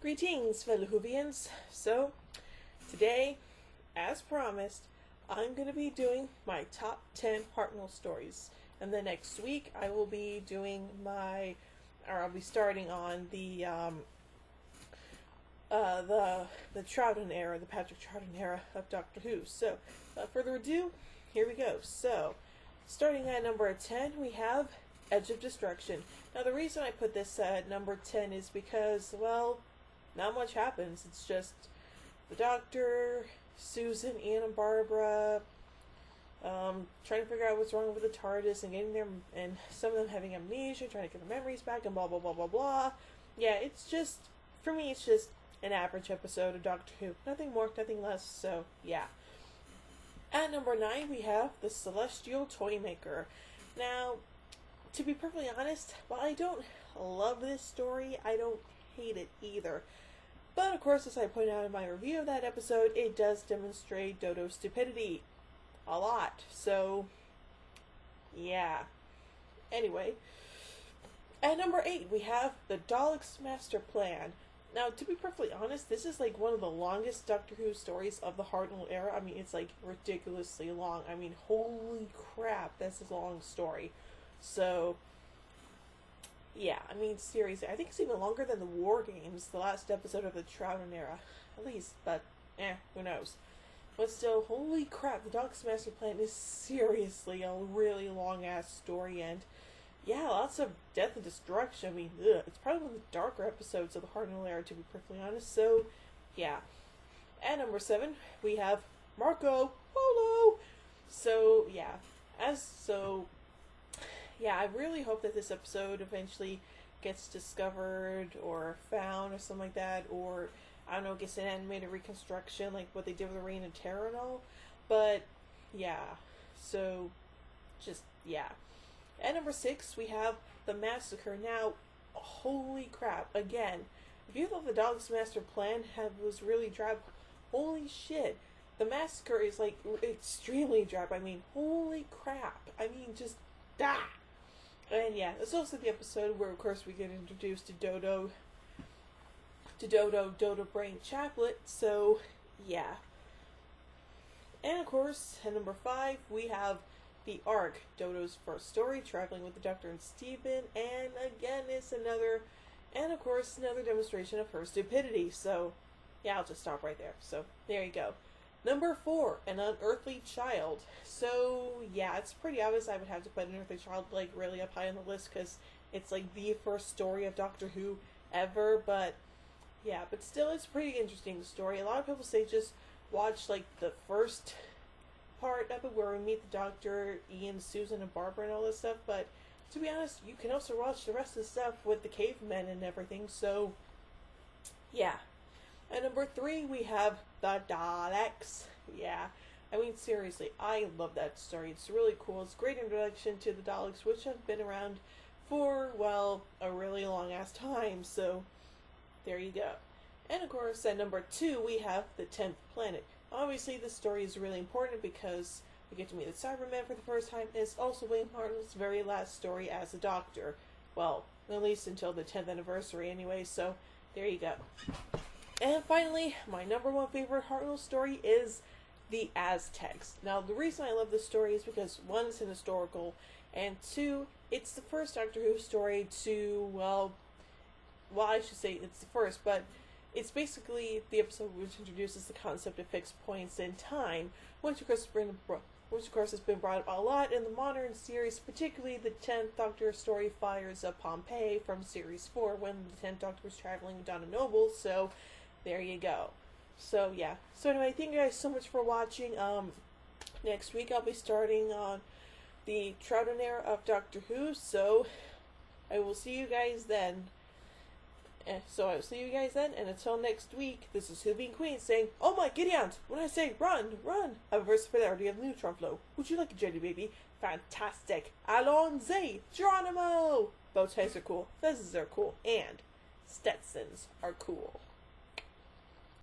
Greetings, fellow Whovians. So, today, as promised, I'm going to be doing my top 10 Hartnell stories. And then next week, I will be doing I'll be starting on the Troughton era, the Patrick Troughton era of Doctor Who. So, without further ado, here we go. So, starting at number 10, we have Edge of Destruction. Now, the reason I put this at number 10 is because, well, not much happens. It's just the Doctor, Susan, Ian, and Barbara trying to figure out what's wrong with the TARDIS and getting them, and some of them having amnesia, trying to get their memories back, and blah blah blah blah blah. Yeah, it's just, for me, it's just an average episode of Doctor Who. Nothing more, nothing less. So yeah. At number 9, we have the Celestial Toymaker. Now, to be perfectly honest, while I don't love this story, I don't hate it either. But of course, as I pointed out in my review of that episode, it does demonstrate Dodo's stupidity a lot. So, yeah. Anyway, at number 8, we have the Daleks' Master Plan. Now, to be perfectly honest, this is like one of the longest Doctor Who stories of the Hartnell era. I mean, it's like ridiculously long. I mean, holy crap, that's a long story. So, yeah, I mean, seriously, I think it's even longer than the War Games, the last episode of the Troughton era, at least, but, who knows. But still, holy crap, the Daleks' Master Plan is seriously a really long-ass story, and, yeah, lots of death and destruction. I mean, it's probably one of the darker episodes of the Hartnell era, to be perfectly honest, so, yeah. At number 7, we have Marco Polo! So, yeah, yeah, I really hope that this episode eventually gets discovered or found or something like that, or, I don't know, gets an animated reconstruction like what they did with the Reign of Terror and all. But, yeah, so, just, yeah. At number 6, we have the Massacre. Now, holy crap, again, if you thought the Daleks' Master Plan was really drab, holy shit, the Massacre is, like, extremely drab. I mean, holy crap, I mean, just, And yeah, it's also the episode where, of course, we get introduced to Dodo Brain Chaplet, so, yeah. And, of course, at number 5, we have the Ark, Dodo's first story, traveling with the Doctor and Stephen, and again, it's another demonstration of her stupidity, so, yeah, I'll just stop right there. So, there you go. Number 4, An Unearthly Child. So, yeah, it's pretty obvious I would have to put An Unearthly Child, like, really up high on the list, because it's, like, the first story of Doctor Who ever, but, yeah, but still, it's a pretty interesting story. A lot of people say just watch, like, the first part of it, where we meet the Doctor, Ian, Susan, and Barbara, and all this stuff, but, to be honest, you can also watch the rest of the stuff with the cavemen and everything, so, yeah. At number 3, we have the Daleks. Yeah, I mean, seriously, I love that story. It's really cool. It's a great introduction to the Daleks, which have been around for, well, a really long-ass time, so there you go. And, of course, at number 2, we have the 10th Planet. Obviously, this story is really important because we get to meet the Cybermen for the first time, and it's also William Hartnell's very last story as a Doctor. Well, at least until the 10th anniversary anyway, so there you go. And finally, my number 1 favorite Hartnell story is the Aztecs. Now, the reason I love this story is because, 1, it's an historical, and 2, it's the first Doctor Who story to, well, I should say it's the first, but it's basically the episode which introduces the concept of fixed points in time, which of course has been brought up a lot in the modern series, particularly the 10th Doctor story Fires of Pompeii from Series 4, when the 10th Doctor was traveling with Donna Noble, so there you go. So, yeah. So, anyway, thank you guys so much for watching. Next week I'll be starting on the Troughton era of Doctor Who, so I will see you guys then. And until next week, this is Whovian Queen saying, "Oh my Gideon, when I say run, run, I have a verse fidelity of the neutron flow. Would you like a jelly baby? Fantastic. Allons-y, Geronimo!" Bow ties are cool, fezzes are cool, and Stetsons are cool.